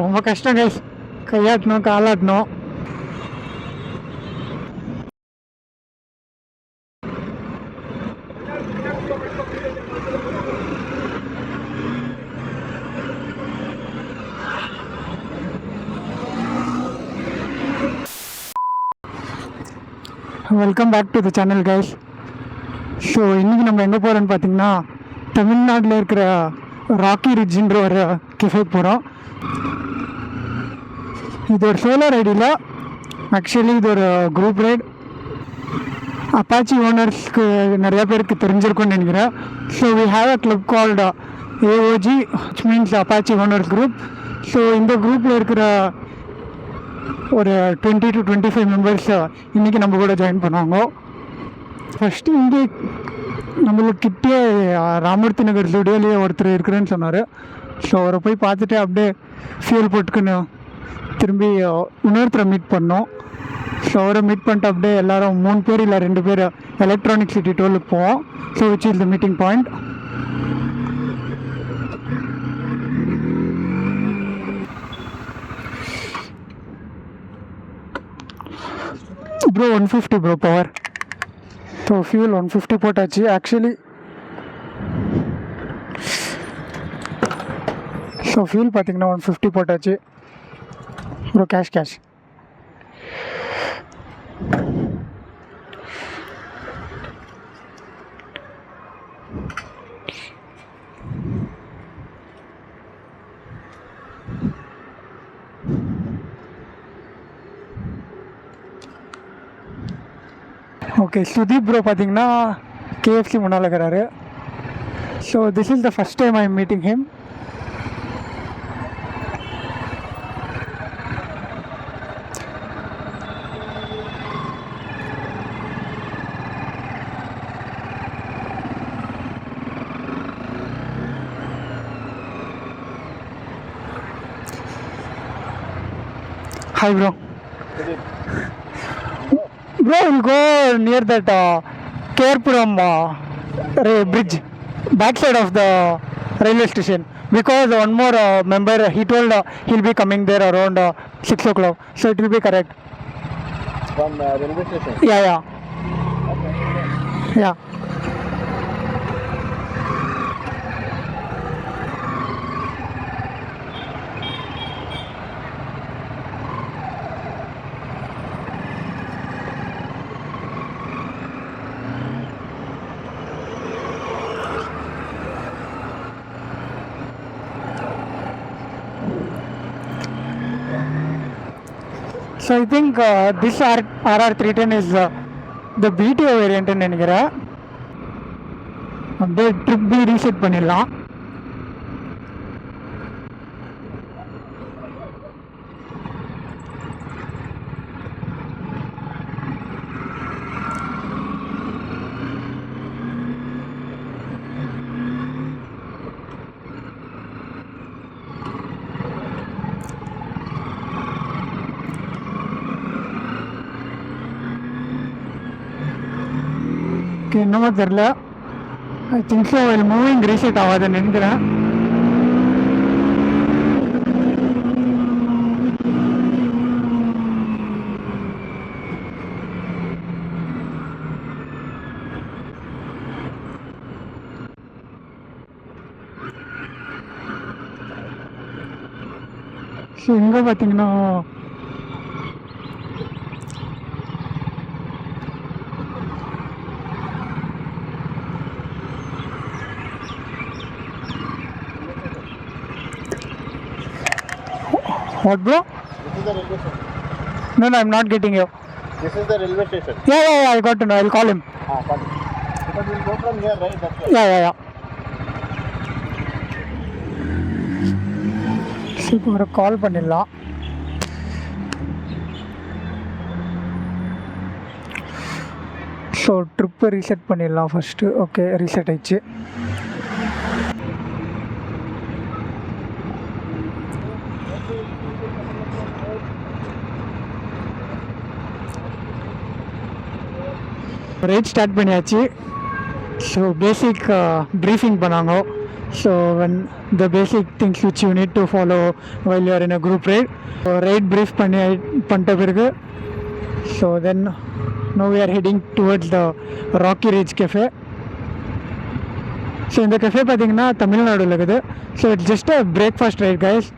ரொம்ப கஷ்டம் கைஸ், கையாட்டணும் காலாட்டணும். Welcome back to the channel guys. So இன்றைக்கி நம்ம எங்கே போகிறோன்னு பார்த்தீங்கன்னா, தமிழ்நாட்டில் இருக்கிற ராக்கி ரிட்ஜின்ற ஒரு கெஃபேக்கு போகிறோம். இது ஒரு சோலோ ரைடில், ஆக்சுவலி இது ஒரு குரூப் ரைட். அப்பாச்சி ஓனர்ஸ்க்கு நிறையா பேருக்கு தெரிஞ்சிருக்கும்னு நினைக்கிறேன். So we have a club called AOG, which means Apache owners group. ஸோ இந்த குரூப்பில் இருக்கிற ஒரு 20 to 25 மெம்பர்ஸ் இன்றைக்கி நம்ம கூட ஜாயின் பண்ணுவாங்க. ஃபஸ்ட்டு இங்கே நம்மளுக்கு கிட்டே ராமூர்த்தி நகர் ஸ்டுடியோலேயே ஒருத்தர் இருக்கிறேன்னு சொன்னார். ஸோ அவரை போய் பார்த்துட்டு அப்படியே ஃபியூல் போட்டுக்குன்னு திரும்பி இன்னொருத்தரை மீட் பண்ணோம். ஸோ அவரை மீட் பண்ணிட்டு அப்படியே எல்லோரும் 3 பேர் இல்லை 2 பேர் எலக்ட்ரானிக் சிட்டி டோலுக்கு போவோம். So which is the meeting point. Bro 150 bro power. So fuel 150 போட்டாச்சு. ஆக்சுவலி ஸோ ஃபியூல் பார்த்தீங்கன்னா 150 போட்டாச்சு bro. Cash okay. Sudeep bro பார்த்தீங்கன்னா கேஎஃப்சி முன்னால் இருக்கிறாரு. So this is the first time I am meeting him. Hi bro. Bro, we'll go near that Kerpuram bridge, backside of the railway station, because one more member, he told he'll be coming there around 6 o'clock, so it will be correct. From railway station? Yeah. Okay. Yeah. So I think this RR310 is the BTO variant ன்னு நினைக்கிறேன். அப்படியே trip B reset பண்ணிடலாம். என்னமோ தெரில, I think so moving reset ஆகாதுன்னு நினைக்கிறேன். So இங்கே பார்த்தீங்கன்னா what bro? This is the railway station. No, I'm not getting you. This is the railway station. Yeah, I got to know. I'll call him. Call him. Because we'll go from here, right? That's why. Yeah. So இப்போ ஒரு கால் பண்ணிடலாம். So ட்ரிப்பை reset பண்ணிடலாம் first. Okay, reset ஆயிடுச்சு. Ride start பண்ணியாச்சு. So basic briefing பண்ணாங்க. So when the basic things which you need to follow while you are in a group raid. So raid brief பண்ணிட்ட பிறகு so then now we are heading towards the Rocky Ridge Cafe. So இந்த cafe பார்த்தீங்கன்னா தமிழ்நாடுல இருக்குது. So it's just a breakfast right guys.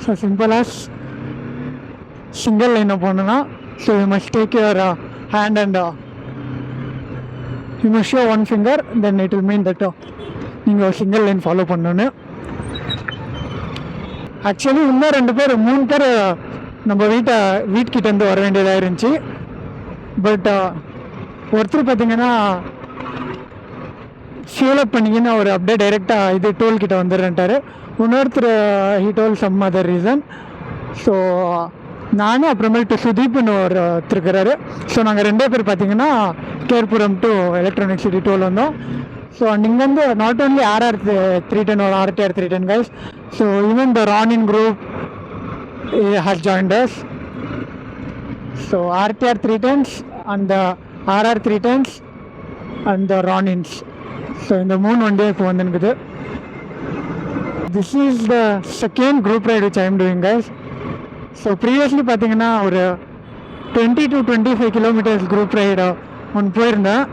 So சிம்பிளாக single லைனை போகணுன்னா so you must take your hand and you must show one finger then it will mean that நீங்கள் single line follow பண்ணணும். Actually இன்னும் 3 பேர் நம்ம வீட்டுக்கிட்டேருந்து வர வேண்டியதாக இருந்துச்சு. பட் ஒருத்தர் பார்த்தீங்கன்னா ஃபியூல் அப் பண்ணிக்கின்னு அவர் அப்படியே டைரெக்டாக இது டோல்கிட்ட வந்துடுறேன்ட்டார். இன்னொருத்தர் he told some other reason. So நானும் அப்புறமேட்டு சுதீப்னு ஒருத்தர் இருக்கிறாரு. ஸோ நாங்கள் 2 பேர் பார்த்தீங்கன்னா கேர்புரம் டு எலக்ட்ரானிக் சிட்டி டோல் வந்தோம். ஸோ இங்கேருந்து not only RR310 or RTR310 guys. So even the Ronin group has joined us. So RTR310s and the RR310s and the Ronins. So இந்த 3 வண்டி இப்போ வந்துருக்குது. This is the second group ride which I am doing guys. So previously பார்த்தீங்கன்னா ஒரு 20 to 25 kilometers group ride ஒன்று போயிருந்தேன்.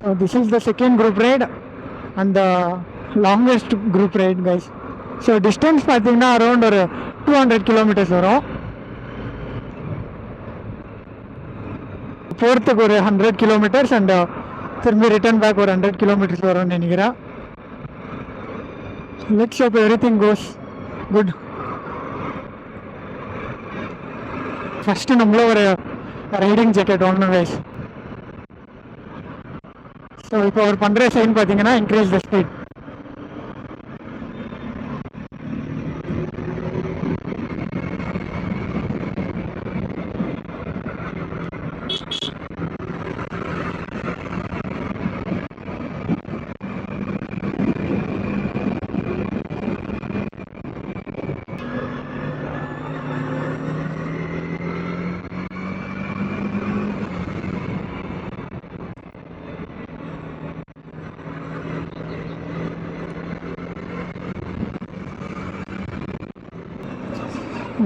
So this is the second group ride and the longest group ride guys. So distance பார்த்தீங்கன்னா around ஒரு 200 kilometers வரும். போகிறதுக்கு ஒரு 100 kilometers and திரும்பி ரிட்டர்ன் பேக் ஒரு 100 kilometers வரும்னு நினைக்கிறேன். Let's hope everything goes good. First நம்மளும் ஒரு ரைடிங் ஜாக்கெட் வாங்கணும் guys. ஸோ இப்போ அவர் பண்ணுற சைன் பார்த்தீங்கன்னா இன்க்ரீஸ் த ஸ்பீட்.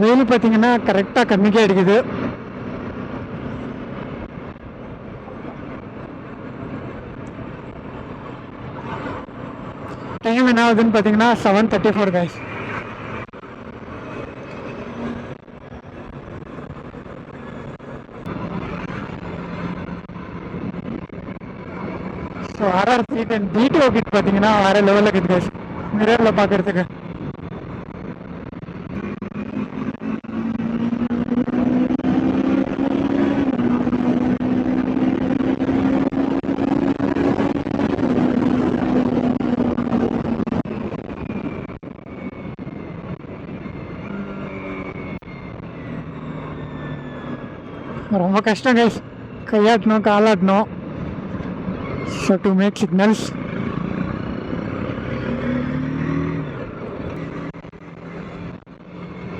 வெயில் பார்த்தீங்கன்னா கரெக்டாக கண்ணுக்கே அடிக்குது. டைம் என்ன ஆகுதுன்னு பார்த்தீங்கன்னா 7:34 guys. So RR310 BTO kit பார்த்தீங்கன்னா வேறு லெவலில் இருக்குது guys மிரரில் பார்க்குறதுக்கு. ரொம்ப கஷ்டம் கைஸ், கையாட்டணும் காலாட்டணும். So to make signals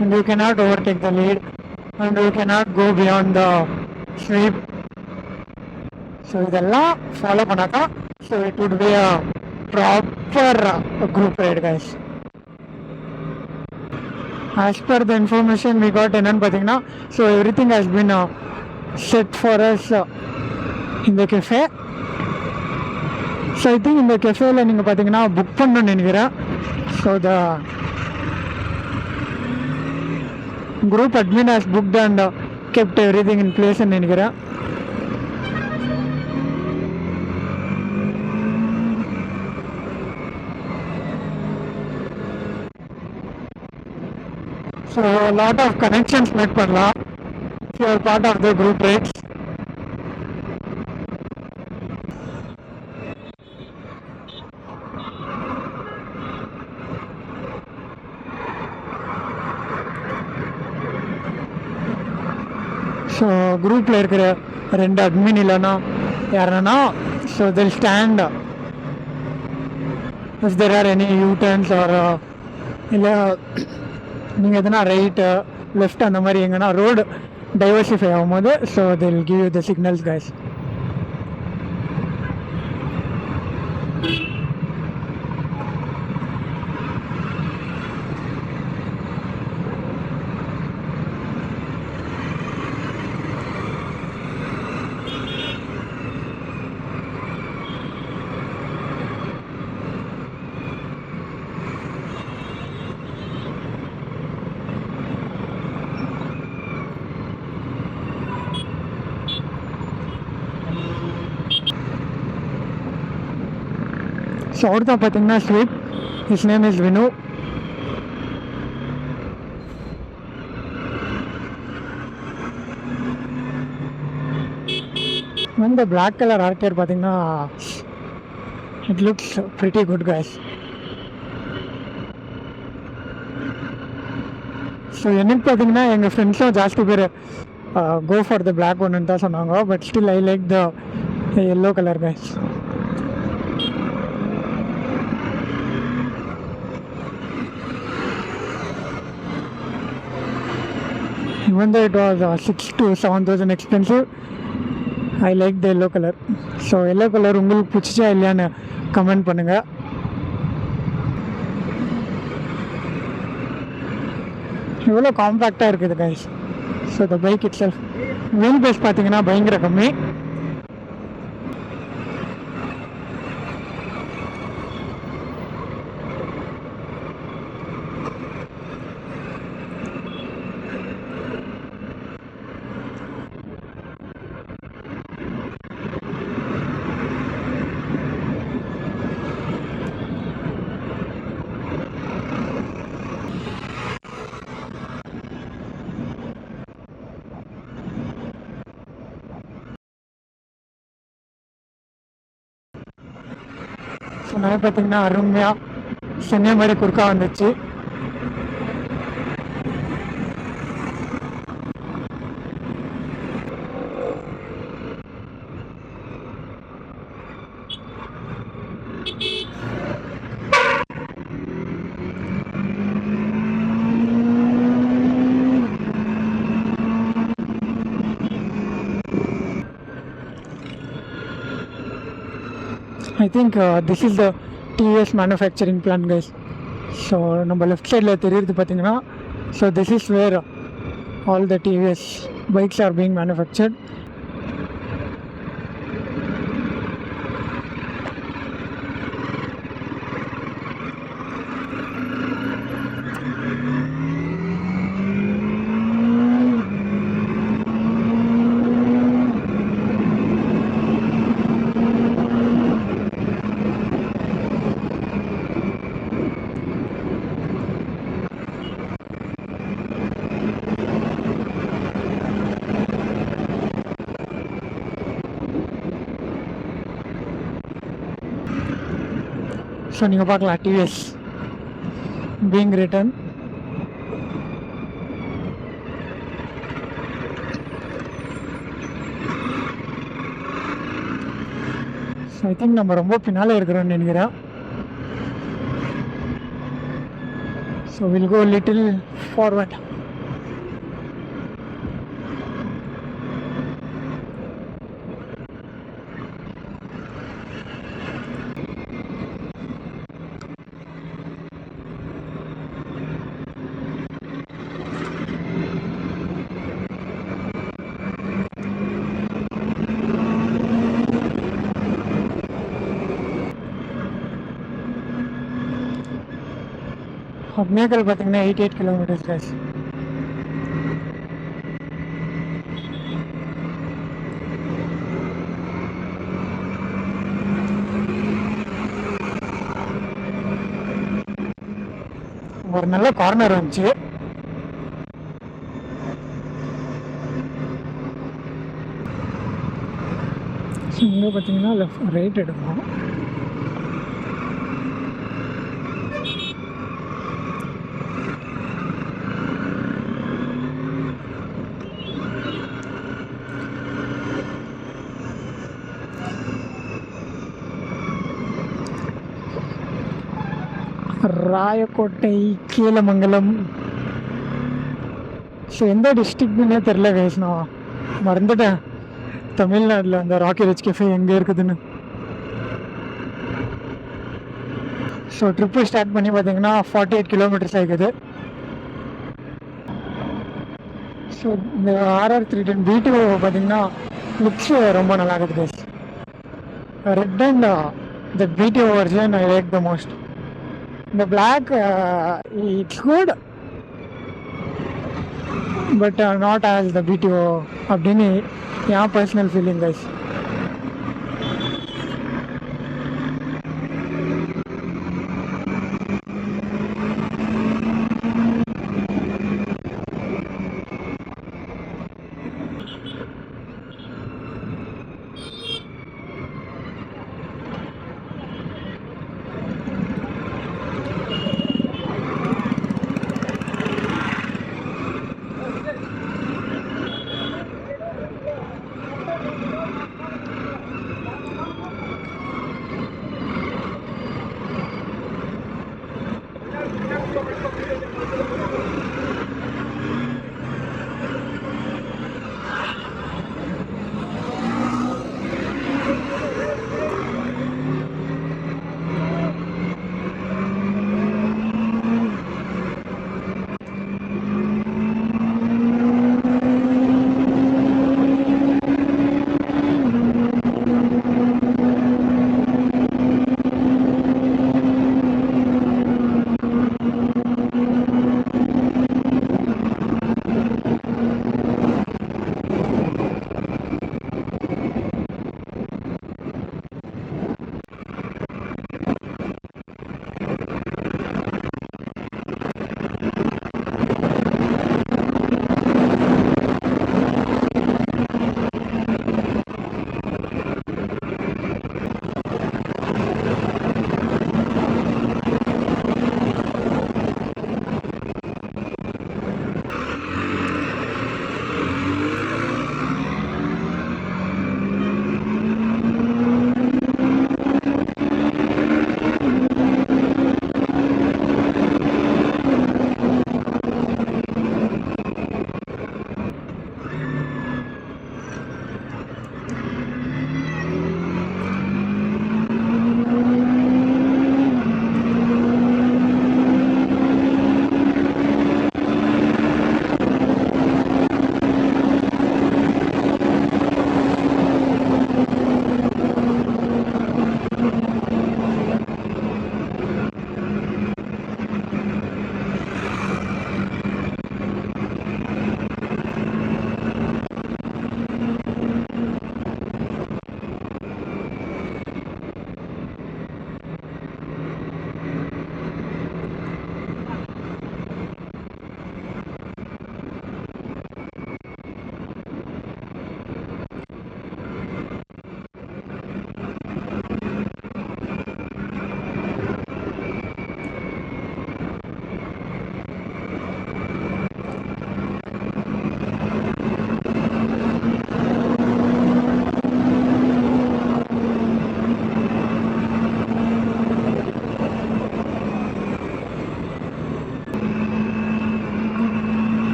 and you cannot overtake the lead and you cannot go beyond the sweep. So இதெல்லாம் ஃபாலோ பண்ணாக்கா so it would be a proper group ride guys. As per the information we got என்னன்னு பார்த்தீங்கன்னா so everything has been set for us in the cafe. So I think இந்த கெஃபேல நீங்கள் பார்த்தீங்கன்னா book பண்ணணும்னு நினைக்கிறேன். So the group admin has booked and kept everything in place ன்னு நினைக்கிறேன். So a lot of connections make பண்ணலாம் if you are part of the group rates. So குரூப்பில் இருக்கிற 2 அட்மின் இல்லைன்னா யாருன்னா so they'll stand if there are any U-turns or இல்லை நீங்கள் எதனா ரைட்டு லெஃப்ட் அந்த மாதிரி எங்கன்னா ரோடு டைவர்சிஃபை ஆகும்போது so they'll give you the signals guys. So அவர் தான் பார்த்தீங்கன்னா ஸ்வீப், ஹிஸ் நேம் இஸ் வினு. இந்த பிளாக் கலர் ஆர்டியர் பார்த்தீங்கன்னா it looks pretty good guys. So எனக்கு பார்த்தீங்கன்னா எங்கள் ஃப்ரெண்ட்ஸும் ஜாஸ்தி பேர் கோ ஃபார் த பிளாக் ஒன்னு தான் சொன்னாங்க. But still I like the yellow colour guys. Even though it was 6,000 to 7,000 expensive, I like the yellow color. So yellow colour உங்களுக்கு பிடிச்சா இல்லையான்னு கமெண்ட் பண்ணுங்கள். எவ்வளோ காம்பேக்டாக இருக்குது guys. So the bike itself wheel base பார்த்தீங்கன்னா பயங்கர கம்மி. ஸோ நான் பார்த்தீங்கன்னா அருமையாக சென்னை மாதிரி குறுக்கா வந்துச்சு. I think this is the TVS manufacturing plant guys. So நம்ம லெஃப்ட் சைடில் தெரியுறது பார்த்தீங்கன்னா so this is where all the TVS bikes are being manufactured. ஸோ நீங்கள் பார்க்கலாம் TVS being written. So I think நம்ம ரொம்ப பின்னால் இருக்கிறோன்னு நினைக்கிறேன். So will go little forward. மேக்கல் பார்த்தீங்கன்னா 88 கிலோமீட்டர்ஸ் கைஸ். ஒரு நல்ல கார்னர் வந்துச்சு. இங்கே பார்த்தீங்கன்னா லெஃப்ட் ரைட் எடுக்கணும். ராயக்கோட்டை கீழமங்கலம். ஸோ எந்த டிஸ்ட்ரிக்ட்னே தெரில கைஸ், நான் மறந்துட்டேன் தமிழ்நாட்டில் அந்த ராக்கி ரிச் கெஃபே எங்கே இருக்குதுன்னு. ஸோ ட்ரிப்பு ஸ்டார்ட் பண்ணி பார்த்தீங்கன்னா 48 கிலோமீட்டர்ஸ் ஆகிக்குது. ஸோ இந்த RR310 B2 பார்த்தீங்கன்னா லுக்ஸ் ரொம்ப நல்லா இருக்குது guys. Red and the B2 version I like the most. The black it's good but not as the B2 அப்படின்னு என் பர்சனல் ஃபீலிங் கைஸ்.